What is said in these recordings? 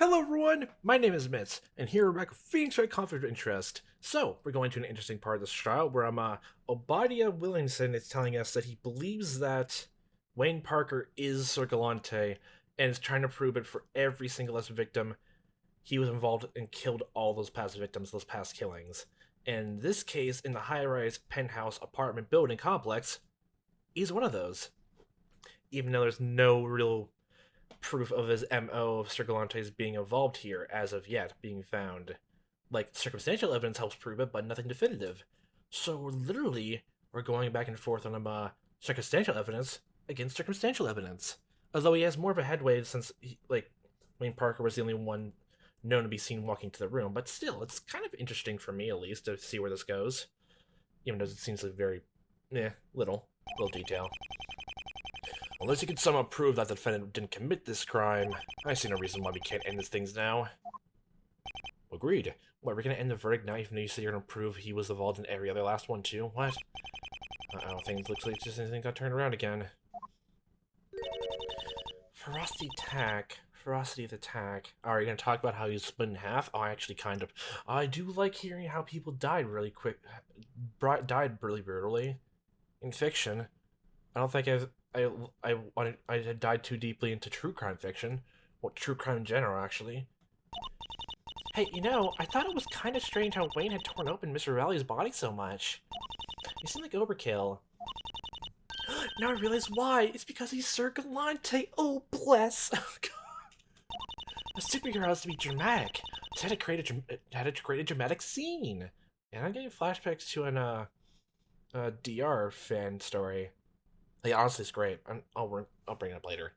Hello everyone, my name is Mitz, and here we're back with Phoenix Wright Conflict of Interest. So, we're going to an interesting part of this trial where Obadiah Williamson is telling us that he believes that Wayne Parker is Sir Galante and is trying to prove it for every single last victim he was involved and killed all those past victims, those past killings. In this case, in the high-rise penthouse apartment building complex, he's one of those. Even though there's no real proof of his MO of Sir Galante's being involved here as of yet being found. Like, circumstantial evidence helps prove it, but nothing definitive. So we're going back and forth on circumstantial evidence against circumstantial evidence. Although he has more of a headway since, Wayne Parker was the only one known to be seen walking to the room, but still, it's kind of interesting for me, at least, to see where this goes. Even though it seems like very, little detail. Unless you can somehow prove that the defendant didn't commit this crime, I see no reason why we can't end these things now. Agreed. What, we're gonna end the verdict now even though you say you're gonna prove he was involved in every other last one too? What? Uh-oh, things looks like just anything got turned around again. Ferocity of the attack. Are you gonna talk about how he was split in half? Oh, I do like hearing how people died really brutally. In fiction. I don't think I had died too deeply into true crime fiction. Well, true crime in general, actually. Hey, I thought it was kind of strange how Wayne had torn open Mr. Valley's body so much. He seemed like overkill. Now I realize why. It's because he's Sir Galante. Oh, bless. A superhero has to be dramatic. It had to create a dramatic scene. And I'm getting flashbacks to a DR fan story. Yeah, honestly, it's great. I'll bring it up later.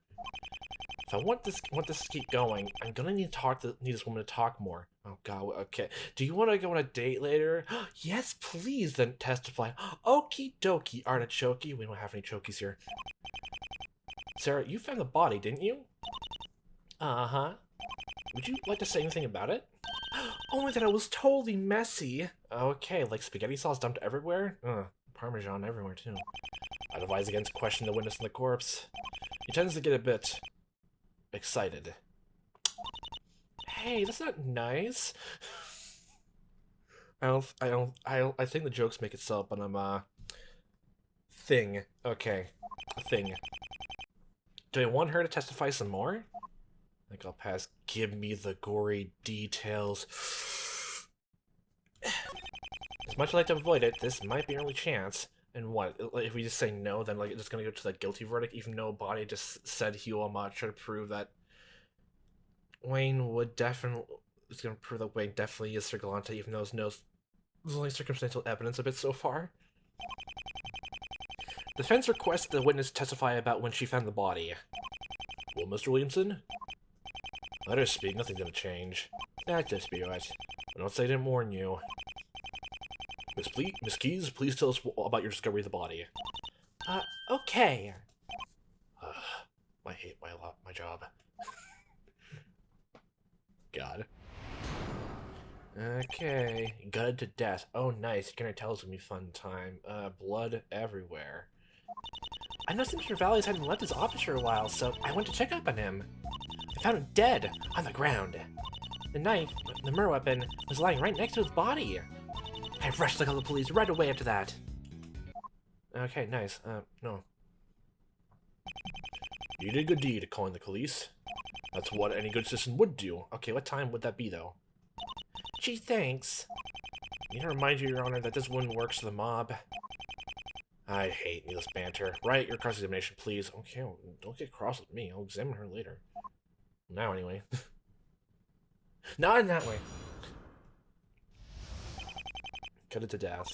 If I want this to keep going, I'm gonna need this woman to talk more. Oh god, okay. Do you want to go on a date later? Yes, please. Then testify. Okie dokie, artichoke. We don't have any chokies here. Sarah, you found the body, didn't you? Uh-huh. Would you like to say anything about it? Only that it was totally messy. Okay, like spaghetti sauce dumped everywhere? Parmesan everywhere, too. I'd advise against questioning the witness and the corpse. He tends to get a bit excited. Hey, that's not nice. I think the jokes make itself, but thing. Okay. Thing. Do I want her to testify some more? I think I'll pass. Give me the gory details. As much as I'd like to avoid it, this might be our only chance. And what, if we just say no, then it's gonna go to that guilty verdict, even though Body just said he will try to prove that Wayne would definitely... It's gonna prove that Wayne definitely is Sir Galante, even though there's only circumstantial evidence of it so far. The defense requests the witness testify about when she found the body. Well, Mr. Williamson? Let her speak, nothing's gonna change. Just be right. Don't say I didn't warn you. Miss Keys, please tell us about your discovery of the body. Okay. I hate my job. God. Okay. Gutted to death. Oh, nice. You're gonna tell us it's gonna be a fun time. Blood everywhere. I noticed Mr. Valley's hadn't left his office for a while, so I went to check up on him. I found him dead, on the ground. The knife, the murder weapon, was lying right next to his body. I rushed to call the police right away after that. Okay, nice. No. You did a good deed calling the police. That's what any good citizen would do. Okay, what time would that be, though? Gee, thanks. I need to remind you, Your Honor, that this woman works for the mob. I hate needless banter. Right, your cross-examination, please. Okay, don't get cross with me. I'll examine her later. Now, anyway. Not in that way. Cut it to death.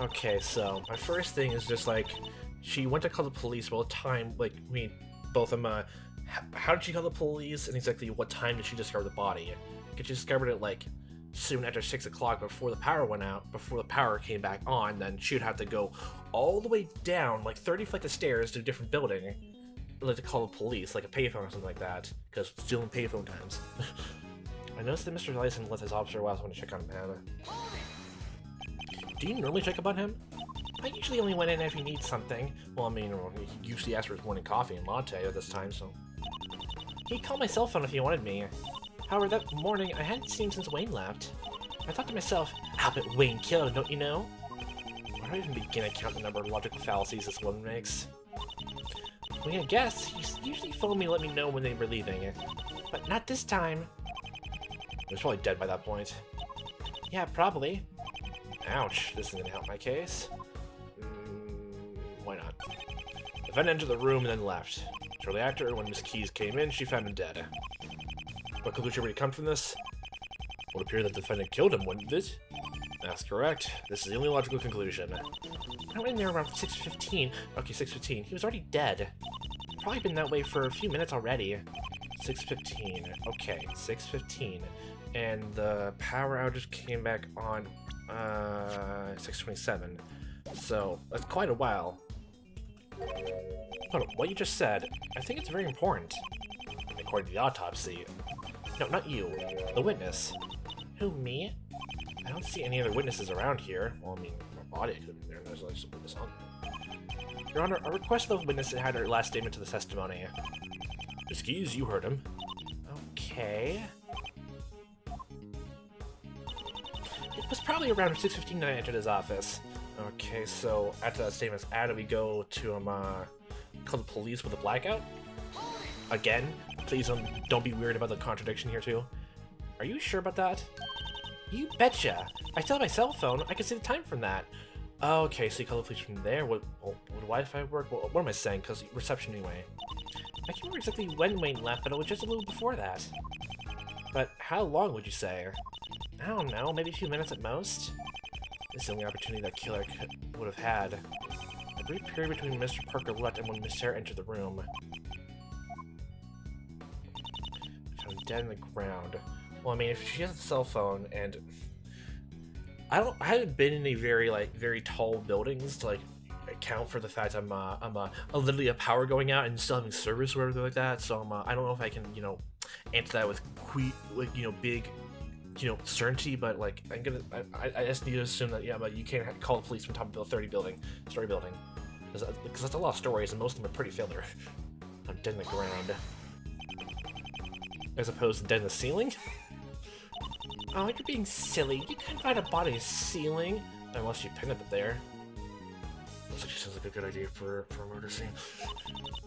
Okay, so my first thing is just she went to call the police. Well, time, both of them, how did she call the police, and exactly what time did she discover the body? Because she discovered it, soon after 6 o'clock before the power went out, before the power came back on, then she would have to go all the way down, 30 flights of stairs to a different building, to call the police, like a payphone or something like that, because it's still in payphone times. I noticed that Mr. Lyson left his officer while I was going to check on him. Do you normally check up on him? I usually only went in if he needs something. Well, he usually asks for his morning coffee and latte at this time, so... He'd call my cell phone if he wanted me. However, that morning, I hadn't seen him since Wayne left. I thought to myself, I'll bet Wayne killed him, don't you know? Where do I even begin to count the number of logical fallacies this woman makes? Well, I guess he usually phoned me to let me know when they were leaving. But not this time. He was probably dead by that point. Yeah, probably. Ouch, this isn't gonna help my case. Why not? The defendant entered the room and then left. Shortly after, when Miss Keys came in, she found him dead. What conclusion would you come from this? It would appear that the defendant killed him, wouldn't it? That's correct. This is the only logical conclusion. I went in there around 6:15. Okay, 6:15. He was already dead. Probably been that way for a few minutes already. 6:15. Okay, 6:15. And the power outage came back on 6:27. So, that's quite a while. Hold on, what you just said, I think it's very important. According to the autopsy. No, not you. The witness. Who, me? I don't see any other witnesses around here. Well, I mean, my body could have been there. There's like some witness on there. Your Honor, I request the witness had her last statement to the testimony. Miss Keys, you heard him. Okay. It was probably around 6:15 that I entered his office. Okay, so after that statement's added, we go to call the police with a blackout. Again, please don't be weird about the contradiction here too. Are you sure about that? You betcha. I still have my cell phone. I can see the time from that. Okay, so you call the police from there. Would Wi-Fi work? What am I saying? Because reception anyway. I can't remember exactly when Wayne left, but it was just a little before that. But how long would you say? I don't know, maybe a few minutes at most? This is the only opportunity that killer would have had. A brief period between Mr. Parker left and when Miss Sarah entered the room. Found dead in the ground. Well, I mean, if she has a cell phone and I haven't been in any very tall buildings to account for the fact I'm literally a power going out and still having service or whatever like that. So I don't know if I can answer that with big certainty, but I just need to assume that but you can't call the police from top of a 30-story building because that's a lot of stories and most of them are pretty filler. I'm dead in the ground as opposed to dead in the ceiling. Oh, you're being silly. You can't find a body in the ceiling unless you pin it up there. Looks like she sounds like a good idea for a murder scene.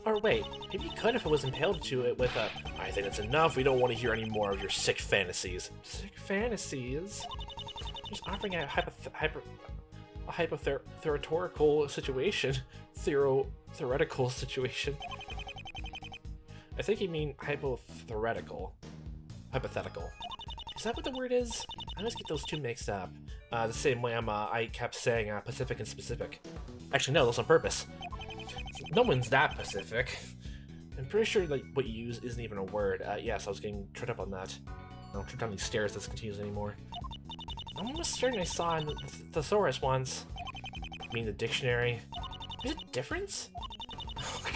Or wait, maybe you could if it was impaled to it with a... I think that's enough. We don't want to hear any more of your sick fantasies. Sick fantasies? Just offering a hypothetical situation. Theoretical situation. I think you mean hypothetical. Hypothetical. Is that what the word is? I always get those two mixed up. The same way I kept saying Pacific and specific. Actually, no, that's on purpose. No one's that Pacific. I'm pretty sure what you use isn't even a word. Yes, I was getting tripped up on that. I don't trip down these stairs that's confused anymore. I'm almost certain I saw in the thesaurus once. You mean the dictionary? There's a difference? Oh my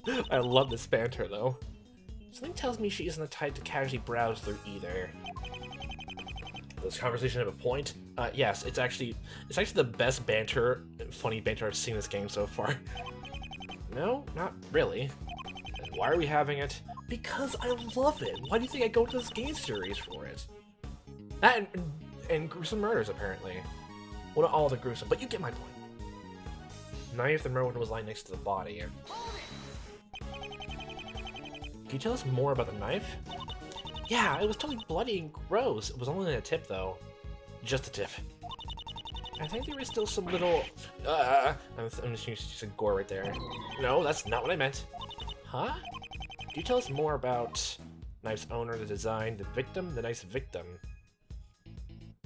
god. I love this banter though. Something tells me she isn't the type to casually browse through either. Does this conversation have a point? Yes, it's actually the best funny banter I've seen in this game so far. No, not really. And why are we having it? Because I love it. Why do you think I go to this game series for it? That and gruesome murders apparently. Well, not all the gruesome, but you get my point. Knife the murder was lying next to the body. Can you tell us more about the knife? Yeah, it was totally bloody and gross. It was only a tip, though. Just a tip. I think there was still some little... I'm just using gore right there. No, that's not what I meant. Huh? Can you tell us more about knife's owner, the design, the victim, the knife's victim?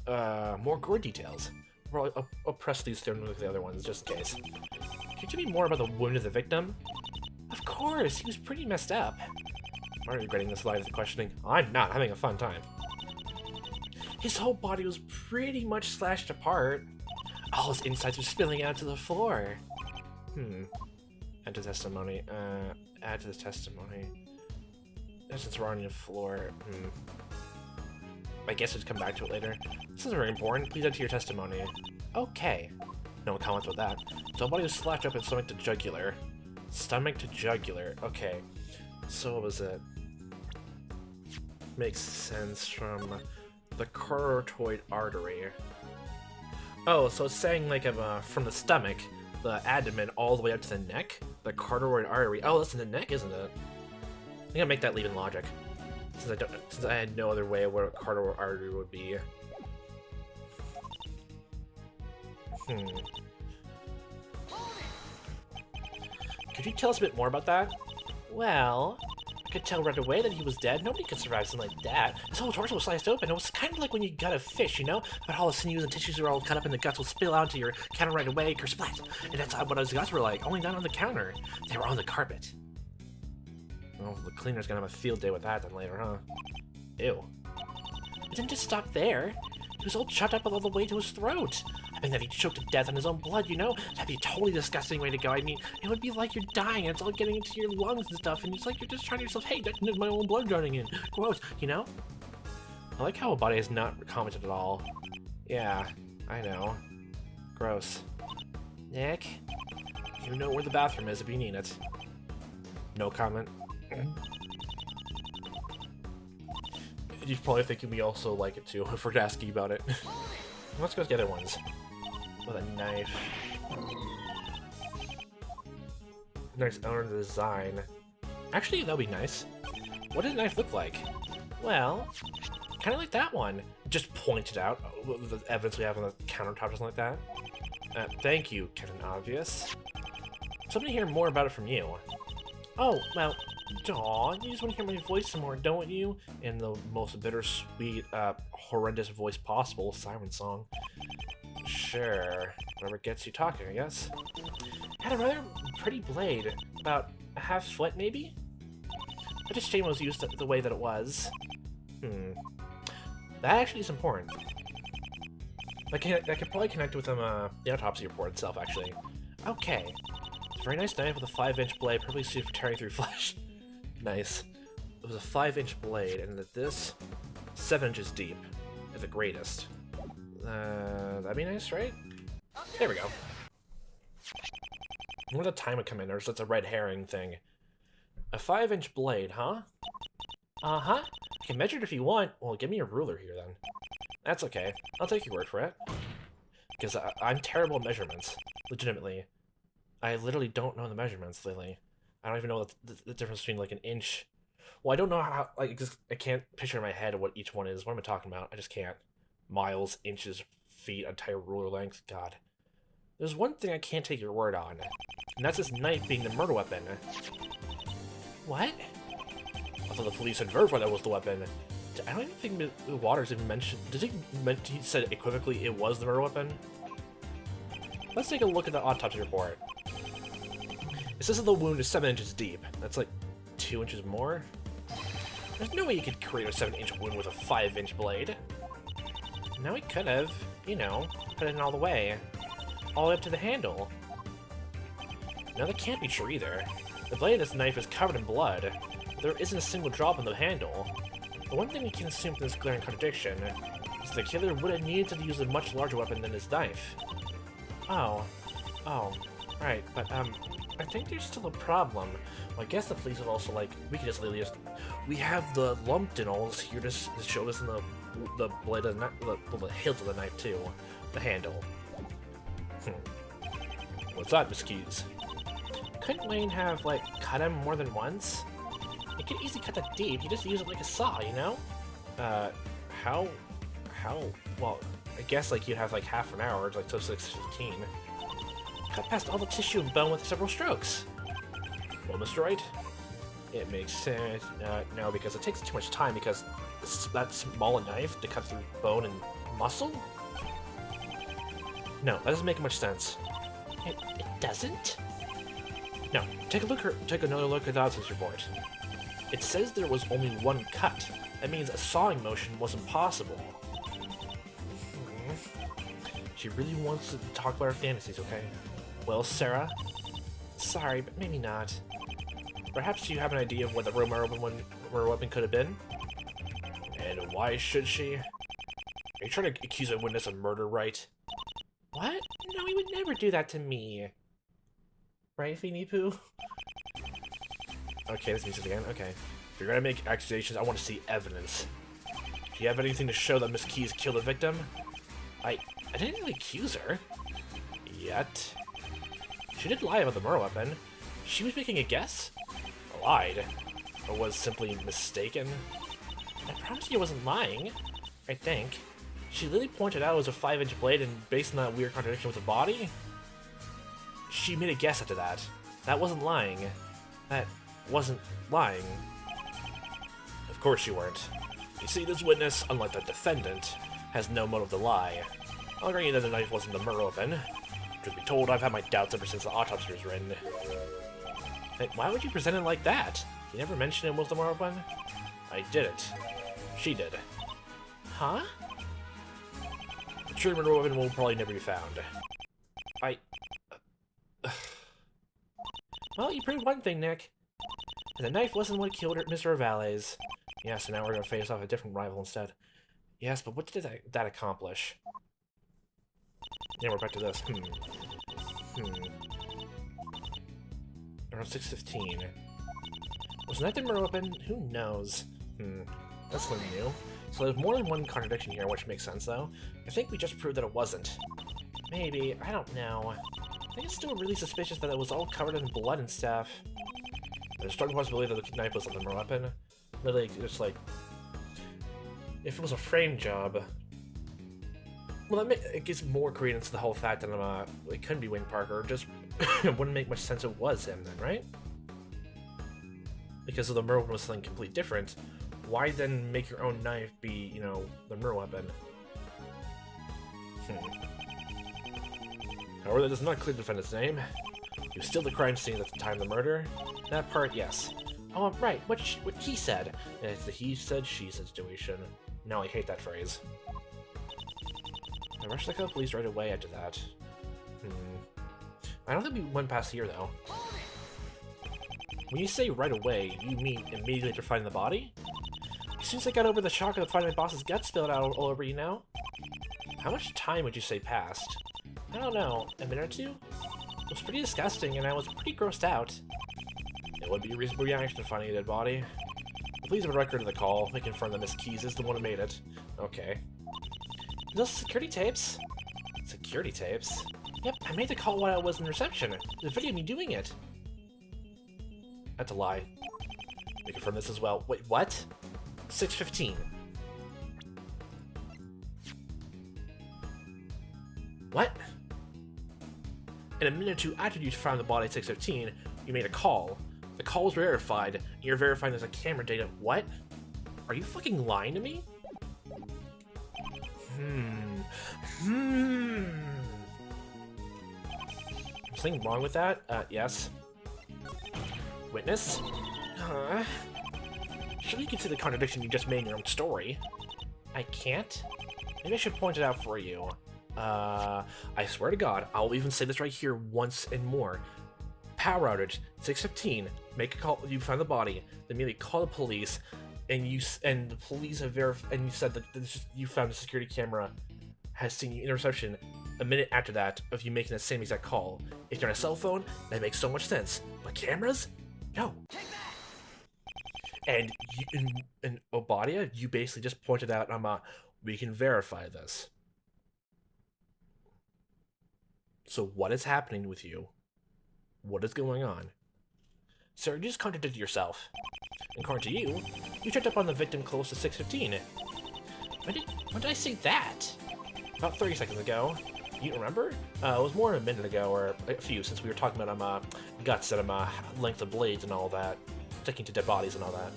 More gore details. Well, I'll press these through with the other ones, just in case. Can you tell me more about the wound of the victim? Of course, he was pretty messed up. I'm regretting this line of the questioning. I'm not having a fun time. His whole body was pretty much slashed apart. All his insides were spilling out to the floor. Add to testimony. Add to the testimony. Since we're on the floor. I guess we'll come back to it later. This isn't very important. Please add to your testimony. Okay. No comments with that. So body was slashed up in stomach to jugular. Stomach to jugular. Okay. So what was it? Makes sense from the carotid artery. Oh, so it's saying like from the stomach, the abdomen, all the way up to the neck? The carotid artery. Oh, that's in the neck, isn't it? I think I'll make that leap in logic. Since I had no other way of where a carotid artery would be. Could you tell us a bit more about that? Well, I could tell right away that he was dead. Nobody could survive something like that. His whole torso was sliced open. It was kind of like when you gut a fish, you know? But all the sinews and tissues are all cut up and the guts will spill onto your counter right away, kersplat. And that's what his guts were like, only down on the counter. They were on the carpet. Well, the cleaner's gonna have a field day with that then later, huh? Ew. It didn't just stop there. He was all chopped up all the way to his throat. I mean that he choked to death on his own blood, you know? That'd be a totally disgusting way to go. I mean, it would be like you're dying and it's all getting into your lungs and stuff, and it's like you're just trying to yourself, hey, that's my own blood running in. Gross, you know? I like how a body has not commented at all. Yeah, I know. Gross. Nick? You know where the bathroom is if you need it. No comment. You'd probably think we also like it too if we're asking about it. Let's go with the other ones. With a knife. Nice owner design. Actually, that'd be nice. What did the knife look like? Well, kind of like that one. Just pointed out the evidence we have on the countertop, something like that. Thank you, Captain Obvious. Somebody hear more about it from you. Oh, well, aw, you just want to hear my voice some more, don't you? In the most bittersweet, horrendous voice possible, siren song. Sure, whatever gets you talking, I guess. Had a rather pretty blade, about a half foot, maybe? But just shame it was used the way that it was. That actually is important. That could probably connect with the autopsy report itself, actually. Okay. It's a very nice knife with a 5-inch blade, probably suited for tearing through flesh. Nice. It was a 5-inch blade, and that this 7 inches deep at the greatest. That'd be nice, right? There we go. I wonder the time would come in, or so it's a red herring thing. A 5-inch blade, huh? Uh-huh. You can measure it if you want. Well, give me a ruler here, then. That's okay. I'll take your word for it. Because I'm terrible at measurements. Legitimately. I literally don't know the measurements, Lily. I don't even know the difference between, like, an inch. Well, I don't know how, like, I can't picture in my head what each one is. What am I talking about? I just can't. Miles, inches, feet, entire ruler length. God. There's one thing I can't take your word on. And that's this knife being the murder weapon. What? I thought the police had verified that was the weapon. I don't even think Waters even mentioned... He said equivocally it was the murder weapon? Let's take a look at the autopsy report. It says that the wound is 7 inches deep. That's like 2 inches more? There's no way you could create a 7-inch wound with a 5-inch blade. No, he could have. You know, put it in all the way. All the way up to the handle. No, that can't be true either. The blade of this knife is covered in blood. There isn't a single drop on the handle. The one thing we can assume from this glaring contradiction is the killer would have needed to use a much larger weapon than his knife. Oh. Right, but, I think there's still a problem. Well, I guess the police would also, like, we could just literally just... We have the lumped-in-alls here to show us in the blade of the knife, the hilt of the knife, too. The handle. What's that, Miss Keys? Couldn't Wayne have, like, cut him more than once? You could easily cut that deep, you just use it like a saw, you know? How? Well, I guess, like, you'd have, like, half an hour, like, till 6:15. Cut past all the tissue and bone with several strokes. Well, Mr. Wright? It makes sense. No, because it takes too much time, because that small a knife to cut through bone and muscle? No, that doesn't make much sense. It doesn't? No, take another look at the autopsy report. It says there was only one cut. That means a sawing motion wasn't possible. She really wants to talk about her fantasies, okay? Well, Sarah? Sorry, but maybe not. Perhaps you have an idea of what the real murder weapon could have been? And why should she? Are you trying to accuse a witness of murder, Wright? What? No, he would never do that to me. Right, Feeny Poo? Okay, this music again. Okay. If you're gonna make accusations, I want to see evidence. Do you have anything to show that Miss Keys killed the victim? I didn't really accuse her. Yet. She did lie about the murder weapon. She was making a guess? Or lied. Or was simply mistaken? I promise you I wasn't lying. I think. She literally pointed out it was a 5-inch blade, and based on that weird contradiction with the body, she made a guess after that. That wasn't lying. That wasn't lying. Of course you weren't. You see, this witness, unlike the defendant, has no motive to lie. I'll agree that the knife wasn't the murder weapon. Truth be told, I've had my doubts ever since the autopsy was written. Hey, why would you present it like that? You never mentioned it was the murder weapon? I didn't. She did. Huh? The true murder weapon will probably never be found. Well, you proved one thing, Nick. The knife wasn't what killed Mr. Valles. Yeah, so now we're gonna face off a different rival instead. Yes, but what did that accomplish? Yeah, we're back to this. Around 6:15. Was that the murder weapon? Who knows? That's something new. So there's more than one contradiction here, which makes sense, though. I think we just proved that it wasn't. Maybe. I don't know. I think it's still really suspicious that it was all covered in blood and stuff. There's a strong possibility that the knife was the murder weapon. Literally, just like... if it was a frame job... well, it gives more credence to the whole fact that it couldn't be Wayne Parker. Just it wouldn't make much sense it was him then, right? Because if the murder weapon was something completely different, why then make your own knife be, you know, the murder weapon? However, that does not clear the defendant's name. He was still at the crime scene at the time of the murder. That part, yes. Oh, right, what he said. It's the he said, she said situation. No, I hate that phrase. I rushed the police right away after that. I don't think we went past here, though. When you say right away, you mean immediately after finding the body? As soon as I got over the shock of finding my boss's guts spilled out all over you now? How much time would you say passed? I don't know, a minute or two? It was pretty disgusting, and I was pretty grossed out. It would be a reasonable reaction to finding a dead body. Please have a record of the call. They confirm that Miss Keys is the one who made it. Okay. Those security tapes? Security tapes? Yep, I made the call while I was in reception. The video of me doing it. That's a lie. We confirm this as well. Wait, what? 6:15. What? In a minute or two after you found the body at 6:15, you made a call. The call was verified, and you're verifying there's a camera data. What? Are you fucking lying to me? Something wrong with that? Yes. Witness? Surely you can see the contradiction you just made in your own story. I can't? Maybe I should point it out for you. I swear to God, I'll even say this right here once and more. Power outage, 6:15. Make a call. You find the body. Then immediately call the police, and the police have verified. And you said that you found the security camera has seen you in reception. A minute after that, of you making the same exact call. If you're on a cell phone, that makes so much sense. But cameras? No. And in Obadia, you basically just pointed out, we can verify this. So what is happening with you? What is going on? Sir, you just contradicted yourself. According to you, you checked up on the victim close to 6:15. When did I say that? About 30 seconds ago. You don't remember? It was more than a minute ago, or a few, since we were talking about guts and length of blades and all that, sticking to dead bodies and all that.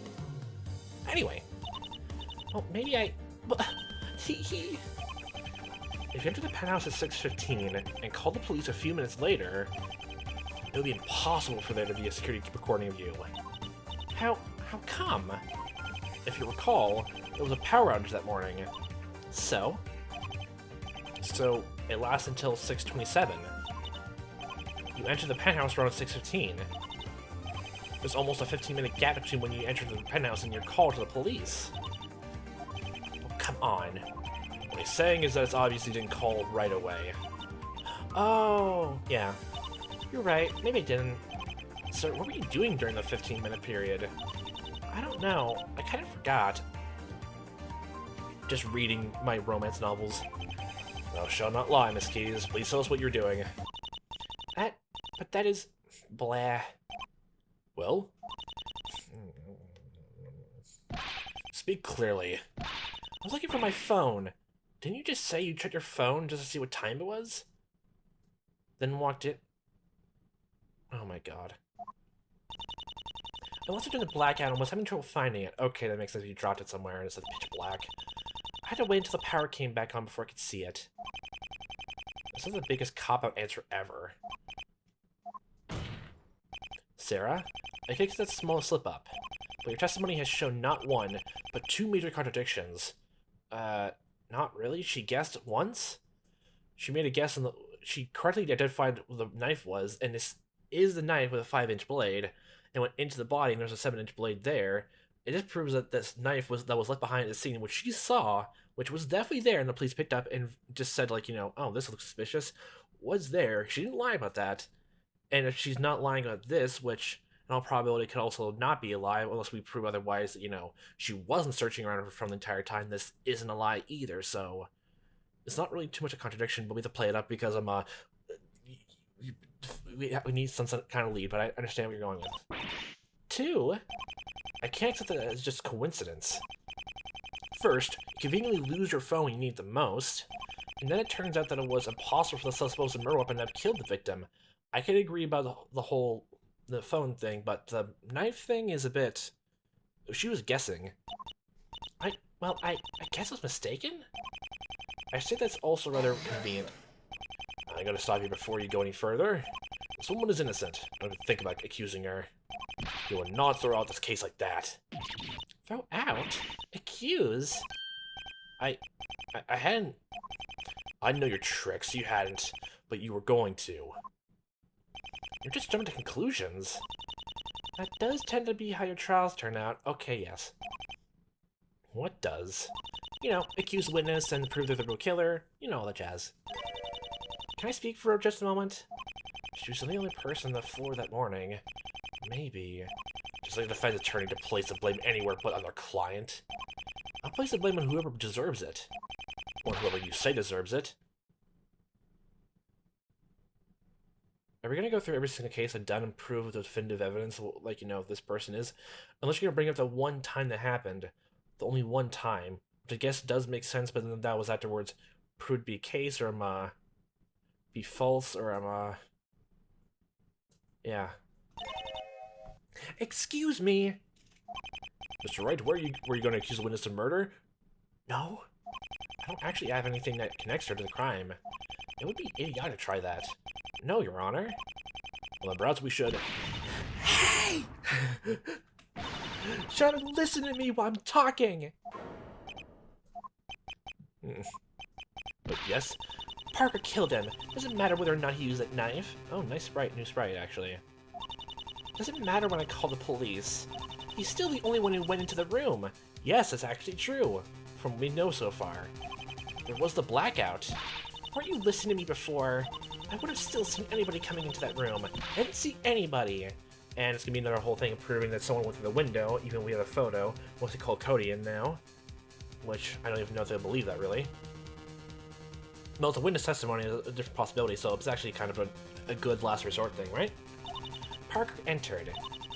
Anyway, well, maybe I. If you enter the penthouse at 6:15 and call the police a few minutes later, it would be impossible for there to be a security recording of you. How come? If you recall, there was a power outage that morning. So it lasts until 6:27. You enter the penthouse around 6:15. There's almost a 15-minute gap between when you enter the penthouse and your call to the police. Oh, come on. What he's saying is that it's obviously didn't call right away. Oh, yeah. You're right. Maybe it didn't. Sir, what were you doing during the 15-minute period? I don't know. I kind of forgot. Just reading my romance novels. Thou shalt not lie, Miss Keys. Please tell us what you're doing. But that is... blah. Well? Speak clearly. I was looking for my phone. Didn't you just say you checked your phone just to see what time it was? Then walked it... Oh my god. I must have done the blackout and was having trouble finding it. Okay, that makes sense. You dropped it somewhere and it's pitch black. I had to wait until the power came back on before I could see it. This is the biggest cop-out answer ever. Sarah, I think that's a small slip-up, but your testimony has shown not one, but two major contradictions. Not really? She guessed once? She made a guess and she correctly identified what the knife was, and this is the knife with a 5-inch blade, and went into the body, and there's a 7-inch blade there. It just proves that this knife that was left behind at the scene, which she saw, which was definitely there, and the police picked up and just said, like, you know, oh, this looks suspicious, was there. She didn't lie about that. And if she's not lying about this, which in all probability could also not be a lie, unless we prove otherwise that, you know, she wasn't searching around her phone the entire time, this isn't a lie either, so it's not really too much a contradiction, but we have to play it up because we need some kind of lead, but I understand what you're going with. 2, I can't accept that it's just coincidence. First, you conveniently lose your phone when you need it the most, and then it turns out that it was impossible for the supposed murder weapon to have killed the victim. I can agree about the phone thing, but the knife thing is a bit... She was guessing. I guess I was mistaken? I say that's also rather convenient. I gotta stop you before you go any further. This woman is innocent. Don't even think about accusing her. You will not throw out this case like that. Throw out? Accuse? I hadn't... I know your tricks, you hadn't, but you were going to. You're just jumping to conclusions. That does tend to be how your trials turn out. Okay, yes. What does? You know, accuse the witness and prove they're the real killer. You know all that jazz. Can I speak for just a moment? She was the only person on the floor that morning. Maybe. Just like the defense attorney to place the blame anywhere but on their client. I'll place the blame on whoever deserves it. Or whoever you say deserves it. Are we going to go through every single case and done and prove with definitive evidence, like, you know, this person is? Unless you're going to bring up the one time that happened. The only one time. Which I guess does make sense, but then that was afterwards proved to be a case, or be false, or yeah. Excuse me! Mr. Wright, were you going to accuse the witness of murder? No. I don't actually have anything that connects her to the crime. It would be idiotic to try that. No, Your Honor. Well, then perhaps we should... Hey! Shut up and listen to me while I'm talking! But yes, Parker killed him. Doesn't matter whether or not he used that knife. Oh, nice sprite. New sprite, actually. Doesn't matter when I call the police. He's still the only one who went into the room. Yes, that's actually true. From what we know so far. There was the blackout. Weren't you listening to me before? I would have still seen anybody coming into that room. I didn't see anybody. And it's going to be another whole thing of proving that someone went through the window, even we have a photo. What's it called? Cody in now. Which, I don't even know if they'll believe that, really. Well, it's a witness testimony, is a different possibility, so it's actually kind of a good last resort thing, right? Parker entered.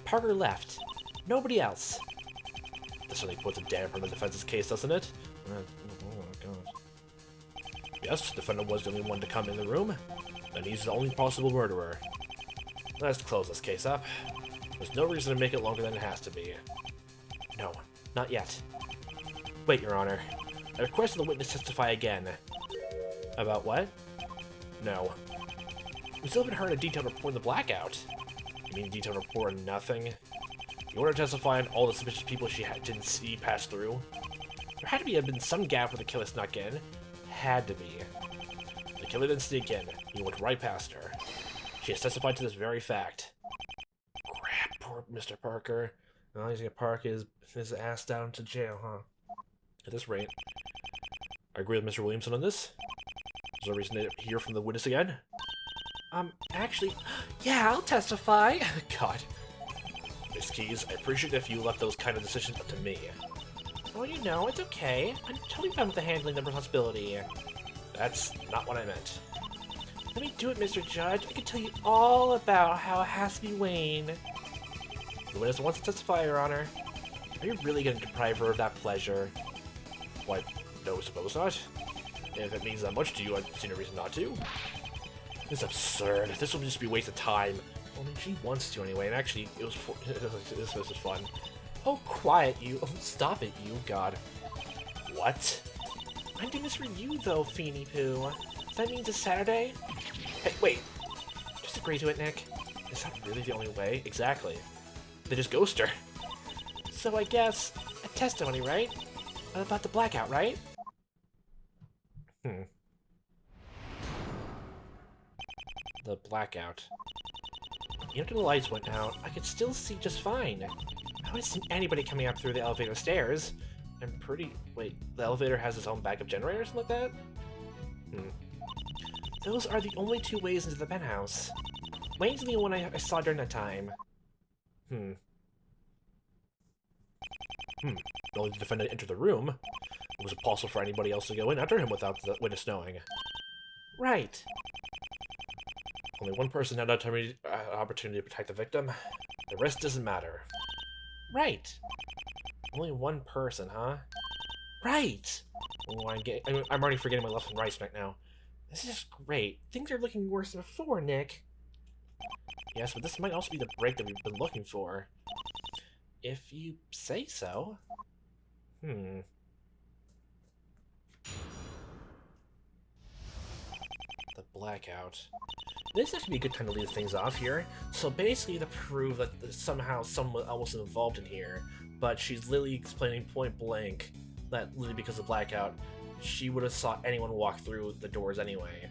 Parker left. Nobody else. This certainly puts a damper on the defense's case, doesn't it? Oh my god. Yes, the defendant was the only one to come in the room, and he's the only possible murderer. Let's close this case up. There's no reason to make it longer than it has to be. No, not yet. Wait, Your Honor. I request the witness testify again. About what? No. We still haven't heard a detailed report of the blackout. You mean a detailed report on nothing? You want to testify on all the suspicious people she didn't see pass through? There had to have been some gap where the killer snuck in. Had to be. The killer didn't sneak in. He went right past her. She has testified to this very fact. Crap, poor Mr. Parker. Well, he's gonna park his ass down to jail, huh? At this rate. I agree with Mr. Williamson on this. Is there a reason to hear from the witness again? Actually, yeah, I'll testify. God. Miss Keys, I appreciate if you left those kind of decisions up to me. Oh, you know, it's okay. I'm totally fine with the handling the responsibility. That's not what I meant. Let me do it, Mr. Judge. I can tell you all about how it has to be Wayne. The witness wants to testify, Your Honor. Are you really going to deprive her of that pleasure? Why, no, suppose not. If it means that much to you, I see no reason not to. This is absurd. This will just be a waste of time. Well, I mean, she wants to anyway, and actually, this was fun. Oh, quiet, you. Oh, stop it, you. God. What? I'm doing this for you, though, Feeny Poo. Does that mean it's Saturday? Hey, wait. Just agree to it, Nick. Is that really the only way? Exactly. They just ghost her. So I guess a testimony, right? About the blackout, right? The blackout. Even after the lights went out, I could still see just fine. I haven't seen anybody coming up through the elevator stairs. I'm pretty... Wait, the elevator has its own backup generator or something like that? Those are the only two ways into the penthouse. Wayne's the one I saw during that time. The only defendant entered the room. It was impossible for anybody else to go in after him without the witness knowing. Right. Only one person had an opportunity to protect the victim. The rest doesn't matter. Right. Only one person, huh? Right! Oh, I'm already forgetting my left and rights right now. This is great. Things are looking worse than before, Nick. Yes, but this might also be the break that we've been looking for. If you say so. The blackout. This actually be a good time to leave things off here. So basically to prove that somehow someone else was involved in here, but she's literally explaining point blank that literally because of blackout, she would have saw anyone walk through the doors anyway.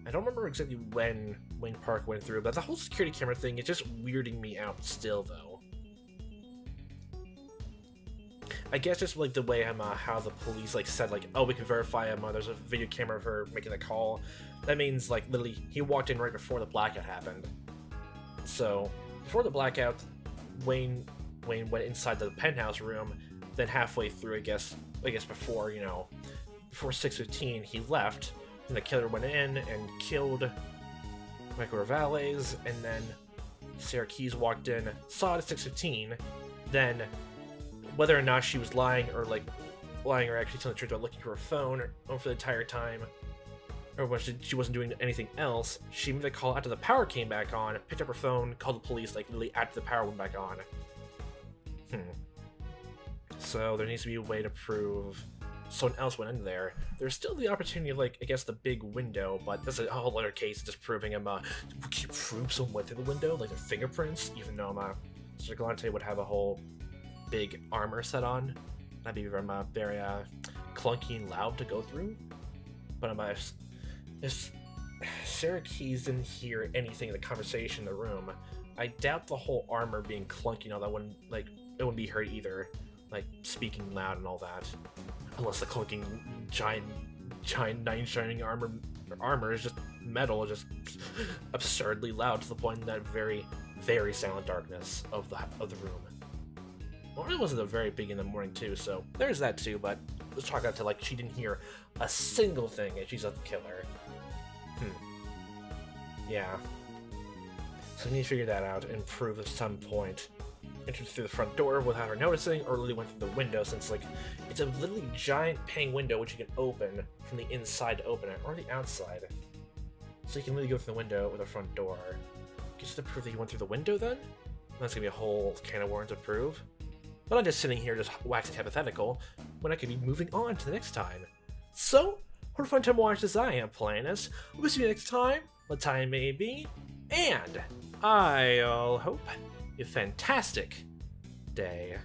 I don't remember exactly when Wayne Park went through, but the whole security camera thing is just weirding me out still, though. I guess just like the way how the police like said like, oh, we can verify him. There's a video camera of her making the call. That means like literally he walked in right before the blackout happened. So before the blackout, Wayne went inside the penthouse room. Then halfway through, I guess before before 6:15, he left. And the killer went in and killed Michael Valles, and then Sarah Keys walked in, saw it at 6:15. Then whether or not she was lying or actually telling the truth about looking for her phone or for the entire time, or when she wasn't doing anything else, she made a call after the power came back on, picked up her phone, called the police like literally after the power went back on. So there needs to be a way to prove someone else went in there. There's still the opportunity of like, I guess, the big window, but that's a whole other case just proving him prove someone went through the window, like their fingerprints, even though Mr. Galante would have a whole big armor set on. That'd be very clunky and loud to go through. But if Sarah Keys didn't hear anything in the conversation in the room, I doubt the whole armor being clunky and all that wouldn't it wouldn't be heard either, like speaking loud and all that. Unless the clunking giant knight in shining armor is just metal, just absurdly loud to the point that very, very silent darkness of the room. Well, it wasn't very big in the morning too, so there's that too. But let's talk out to like she didn't hear a single thing, and she's a killer. Yeah. So we need to figure that out and prove at some point. Entered through the front door without her noticing, or literally went through the window, since like it's a literally giant pane window which you can open from the inside to open it, or the outside. So you can literally go through the window with the front door. Just to prove that you went through the window then? That's gonna be a whole can of worms to prove. But I'm just sitting here just waxing hypothetical when I could be moving on to the next time. So, what a fun time to watch as I am playing this. We'll see you next time, what time may be, and I'll hope a fantastic day.